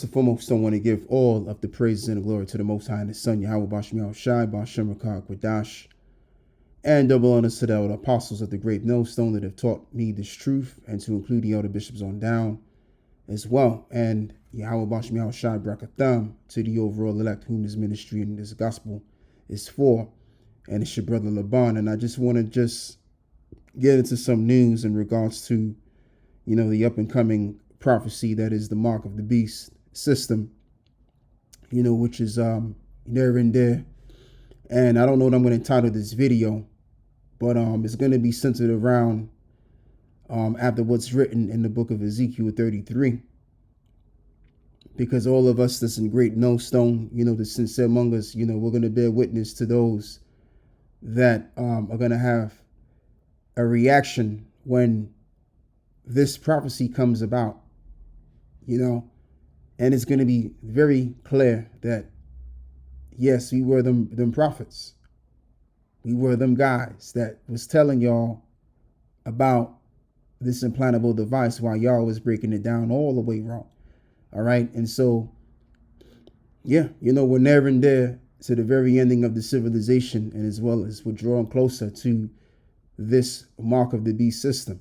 First and foremost, I want to give all of the praises and the glory to the Most High and His Son, Yahweh Bashmiel Shai, Bashem Rakak Wadash, and double honors to the apostles of the great millstone that have taught me this truth, and to include the elder bishops on down as well. And Yahweh Bashmiel Shai Brakatham to the overall elect whom this ministry and this gospel is for. And it's your brother Laban. And I just want to get into some news in regards to, the up and coming prophecy that is the mark of the beast system, which is there and there. And I don't know what I'm going to entitle this video, but it's going to be centered around after what's written in the book of Ezekiel 33. Because all of us that's in great millstone, the sincere among us, we're going to bear witness to those that are going to have a reaction when this prophecy comes about, and it's going to be very clear that, yes, we were them prophets. We were them guys that was telling y'all about this implantable device while y'all was breaking it down all the way wrong. All right. And so, we're nearing there to the very ending of the civilization, and as well as we're drawing closer to this mark of the beast system.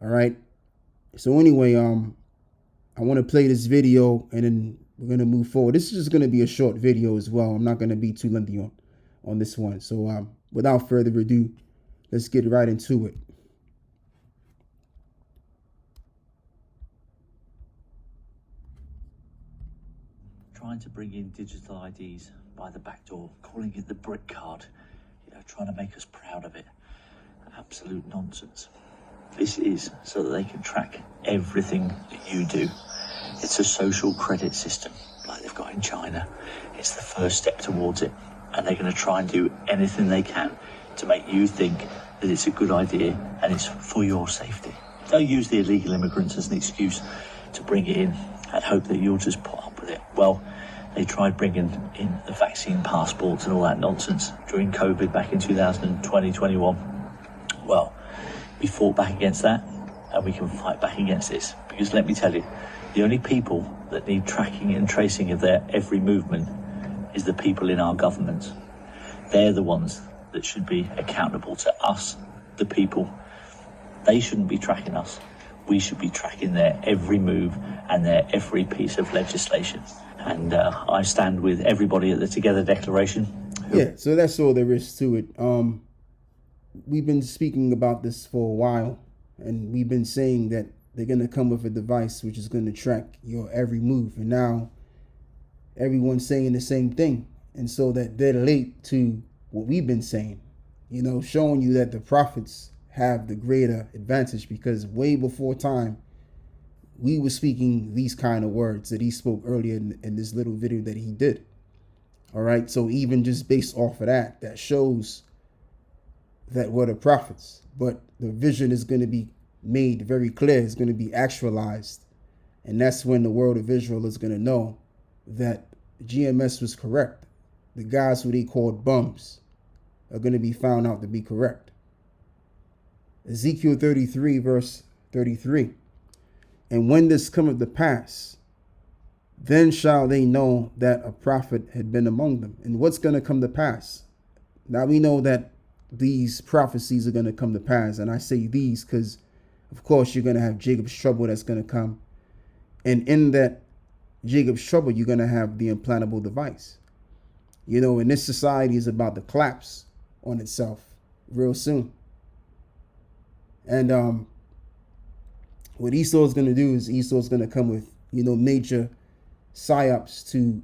All right. So anyway, I want to play this video and then we're going to move forward. This is just going to be a short video as well. I'm not going to be too lengthy on this one. So without further ado, let's get right into it. Trying to bring in digital IDs by the back door, calling it the brick card, trying to make us proud of it. Absolute nonsense. This is so that they can track everything that you do. It's a social credit system like they've got in China. It's the first step towards it, and they're going to try and do anything they can to make you think that it's a good idea and it's for your safety. They'll use the illegal immigrants as an excuse to bring it in and hope that you'll just put up with it. Well, they tried bringing in the vaccine passports and all that nonsense during COVID back in 2020-21. Well, we fought back against that, and we can fight back against this. Because let me tell you, the only people that need tracking and tracing of their every movement is the people in our government. They're the ones that should be accountable to us, the people. They shouldn't be tracking us. We should be tracking their every move and their every piece of legislation. And I stand with everybody at the Together Declaration. Yeah, so that's all there is to it. We've been speaking about this for a while, and we've been saying that they're going to come with a device which is going to track your every move. And now everyone's saying the same thing. And so that they're late to what we've been saying, showing you that the prophets have the greater advantage, because way before time, we were speaking these kind of words that he spoke earlier in this little video that he did. All right. So even just based off of that shows that we're the prophets, but the vision is going to be made very clear. It's going to be actualized. And that's when the world of Israel is going to know that GMS was correct. The guys who they called bums are going to be found out to be correct. Ezekiel 33 verse 33. And when this cometh to pass, then shall they know that a prophet had been among them. And what's going to come to pass? Now we know that these prophecies are going to come to pass. And I say these because, of course, you're going to have Jacob's trouble that's going to come. And in that Jacob's trouble, you're going to have the implantable device. And this society is about to collapse on itself real soon. And what Esau is going to do is Esau is going to come with, major psyops to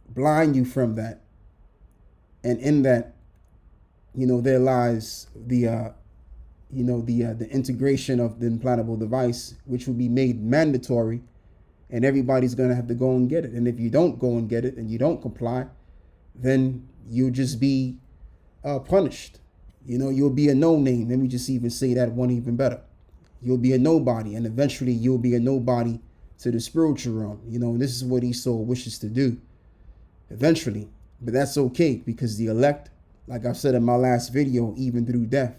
blind you from that. And in that, there lies the integration of the implantable device, which will be made mandatory, and everybody's going to have to go and get it. And if you don't go and get it and you don't comply, then you'll just be punished. You'll be a no name. Let me just even say that one even better. You'll be a nobody, and eventually you'll be a nobody to the spiritual realm. And this is what Esau wishes to do eventually. But that's okay, because the elect, like I said in my last video, even through death,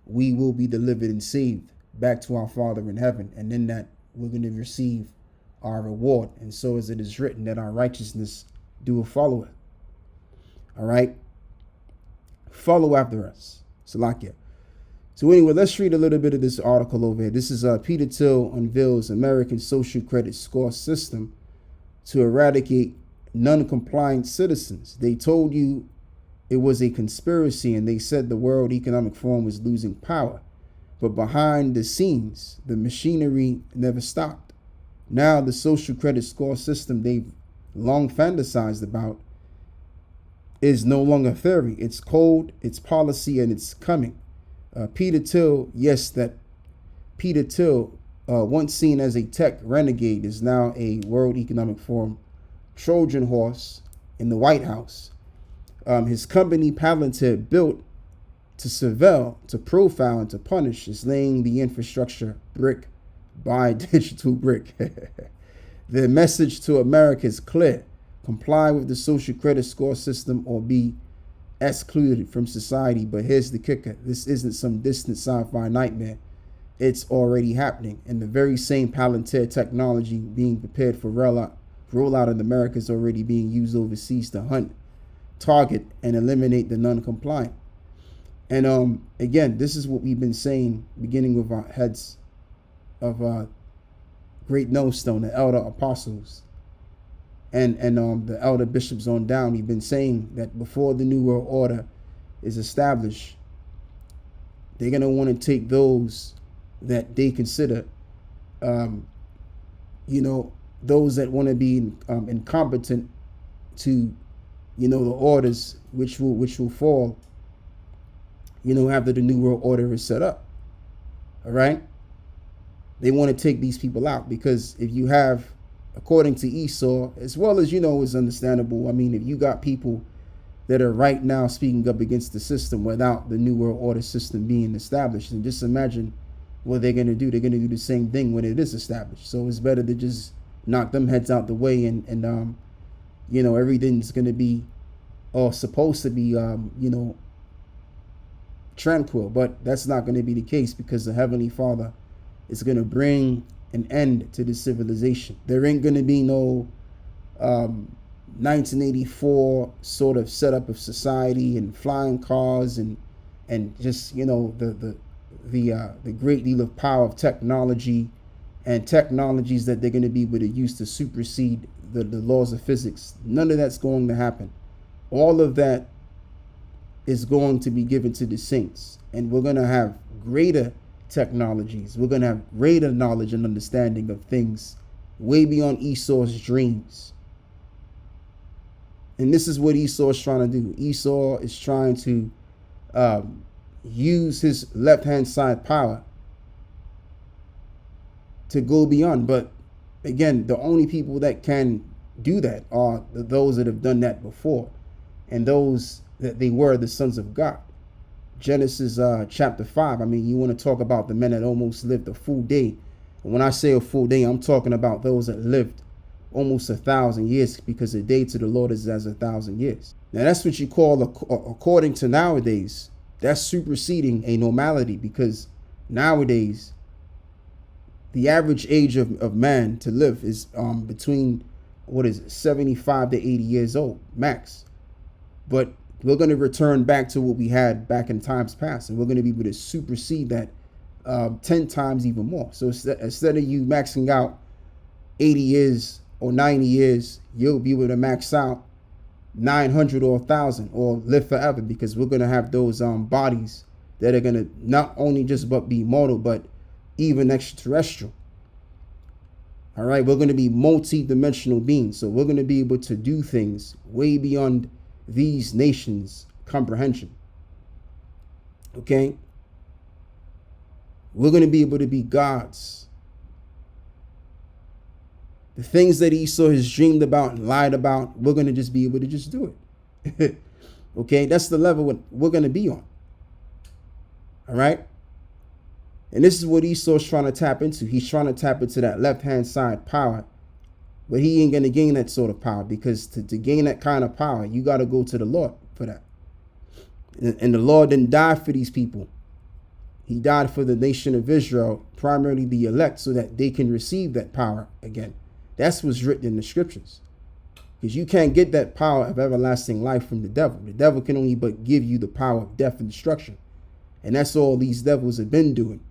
we will be delivered and saved back to our Father in heaven. And in that, we're going to receive our reward. And so as it is written that our righteousness do follow it. All right. Follow after us. Salakia. So anyway, let's read a little bit of this article over here. This is Peter Thiel unveils American social credit score system to eradicate non-compliant citizens. They told you it was a conspiracy, and they said the World Economic Forum was losing power. But behind the scenes, the machinery never stopped. Now the social credit score system they've long fantasized about is no longer theory. It's code, it's policy, and it's coming. Peter Thiel, Peter Thiel, once seen as a tech renegade, is now a World Economic Forum Trojan horse in the White House. His company, Palantir, built to surveil, to profile, and to punish, is laying the infrastructure brick by digital brick. The message to America is clear. Comply with the social credit score system or be excluded from society. But here's the kicker. This isn't some distant sci-fi nightmare. It's already happening. And the very same Palantir technology being prepared for rollout in America is already being used overseas to hunt, target, and eliminate the non-compliant. And again, this is what we've been saying, beginning with our heads of Great Millstone, the elder apostles, and the elder bishops on down. We've been saying that before the New World Order is established, they're going to want to take those that they consider, those that want to be incompetent to, the orders which will fall, after the New World Order is set up. All right. They want to take these people out because if you have, according to Esau, as well as, it's understandable. I mean, if you got people that are right now speaking up against the system without the New World Order system being established, and just imagine what they're going to do. They're going to do the same thing when it is established. So it's better to just knock them heads out the way and everything's going to be, or supposed to be, tranquil. But that's not going to be the case because the Heavenly Father is going to bring an end to this civilization. There ain't going to be no 1984 sort of setup of society and flying cars and just the great deal of power of technology and technologies that they're going to be able to use to supersede the laws of physics. None of that's going to happen. All of that is going to be given to the saints, and we're going to have greater technologies. We're going to have greater knowledge and understanding of things way beyond Esau's dreams. And this is what Esau is trying to do. Esau is trying to use his left-hand side power to go beyond. But again, the only people that can do that are those that have done that before, and those that they were the sons of God. Genesis chapter 5. I mean, you want to talk about the men that almost lived a full day. And when I say a full day, I'm talking about those that lived almost 1,000 years, because a day to the Lord is as 1,000 years. Now that's what you call, according to nowadays, that's superseding a normality, because nowadays the average age of man to live is between 75 to 80 years old max. But we're going to return back to what we had back in times past, and we're going to be able to supersede that 10 times even more. So instead of you maxing out 80 years or 90 years, you'll be able to max out 900 or 1,000 or live forever, because we're going to have those bodies that are going to not only just be mortal, but even extraterrestrial. All right, we're going to be multi-dimensional beings. So we're going to be able to do things way beyond these nations' comprehension. Okay? We're going to be able to be gods. The things that Esau has dreamed about and lied about, we're going to just be able to just do it. Okay? That's the level we're going to be on. All right? And this is what Esau's trying to tap into. He's trying to tap into that left-hand side power. But he ain't going to gain that sort of power, because to gain that kind of power, you got to go to the Lord for that. And the Lord didn't die for these people. He died for the nation of Israel, primarily the elect, so that they can receive that power again. That's what's written in the scriptures. Because you can't get that power of everlasting life from the devil. The devil can only but give you the power of death and destruction. And that's all these devils have been doing.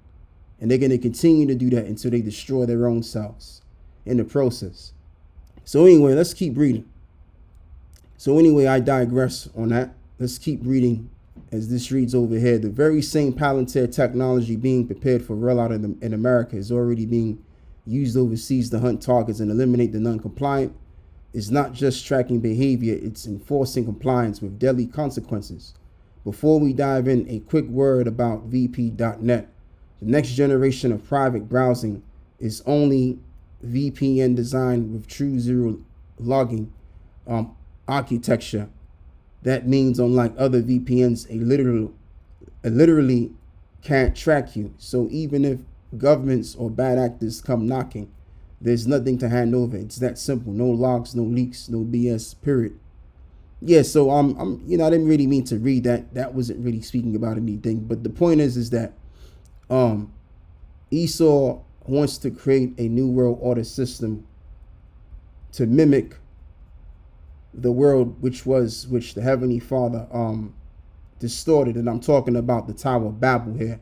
And they're going to continue to do that until they destroy their own selves in the process. So anyway, let's keep reading. So anyway, I digress on that. Let's keep reading as this reads over here. The very same Palantir technology being prepared for rollout in America is already being used overseas to hunt targets and eliminate the non-compliant. It's not just tracking behavior, it's enforcing compliance with deadly consequences. Before we dive in, a quick word about VP.net. The next generation of private browsing is only VPN designed with true zero logging architecture. That means, unlike other VPNs, it literally can't track you. So even if governments or bad actors come knocking, there's nothing to hand over. It's that simple. No logs, no leaks, no BS, period. Yeah, so I didn't really mean to read that. That wasn't really speaking about anything. But the point is that Esau wants to create a new world order system to mimic the world which the Heavenly Father distorted. And I'm talking about the Tower of Babel here,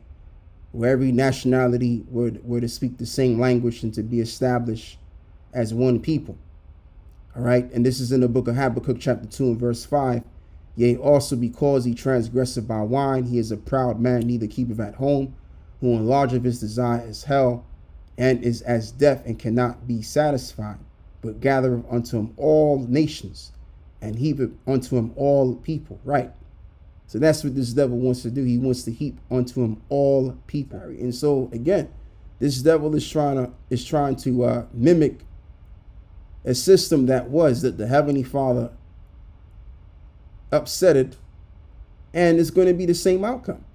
where every nationality were to speak the same language and to be established as one people. All right, and this is in the book of Habakkuk chapter 2 and verse 5. Yea, also because he transgresseth by wine, he is a proud man, neither keepeth at home, who enlargeth his desire is hell, and is as deaf and cannot be satisfied, but gathereth unto him all nations, and heapeth unto him all people. Right. So that's what this devil wants to do. He wants to heap unto him all people. And so again, this devil is trying to mimic a system that the Heavenly Father upset it, and it's going to be the same outcome.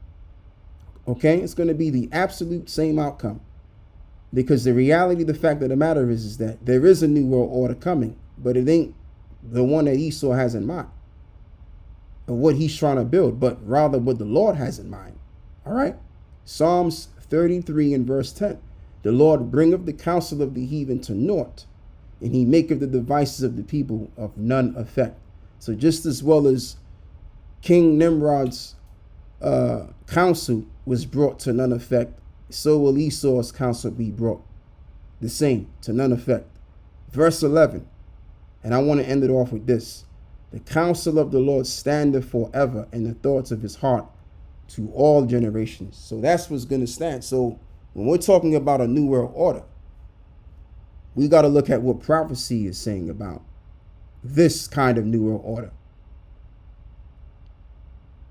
Okay, it's going to be the absolute same outcome, because the reality, the fact of the matter is that there is a new world order coming, but it ain't the one that Esau has in mind, or what he's trying to build, but rather what the Lord has in mind. All right, Psalms 33 and verse 10. The Lord bringeth the counsel of the heathen to naught, and he maketh the devices of the people of none effect. So just as well as King Nimrod's counsel was brought to none effect, so will Esau's counsel be brought the same to none effect. Verse 11, and I want to end it off with this. The counsel of the Lord standeth forever, and the thoughts of his heart to all generations. So that's what's going to stand. So when we're talking about a new world order, we got to look at what prophecy is saying about this kind of new world order.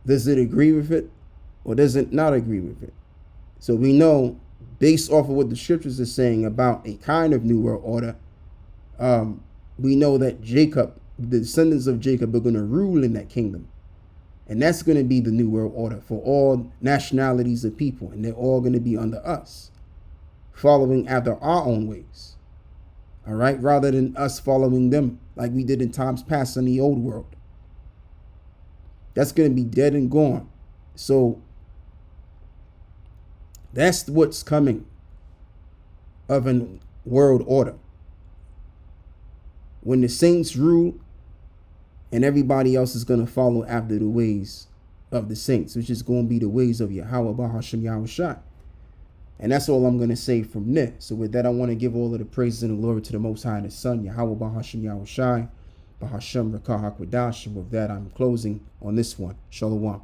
Does it agree with it, or does it not agree with it? So we know, based off of what the scriptures are saying about a kind of new world order, we know that Jacob, the descendants of Jacob, are going to rule in that kingdom. And that's going to be the new world order for all nationalities of people. And they're all going to be under us, following after our own ways. All right, rather than us following them like we did in times past in the old world. That's going to be dead and gone. So that's what's coming of a world order. When the saints rule and everybody else is going to follow after the ways of the saints, which is going to be the ways of Yahweh Bahashem Yahushua. And that's all I'm going to say from there. So with that, I want to give all of the praises and the glory to the Most High and His Son, Yahweh Bahashem Yahushua, Bahashem Rakah HaKodash. And with that, I'm closing on this one. Shalom.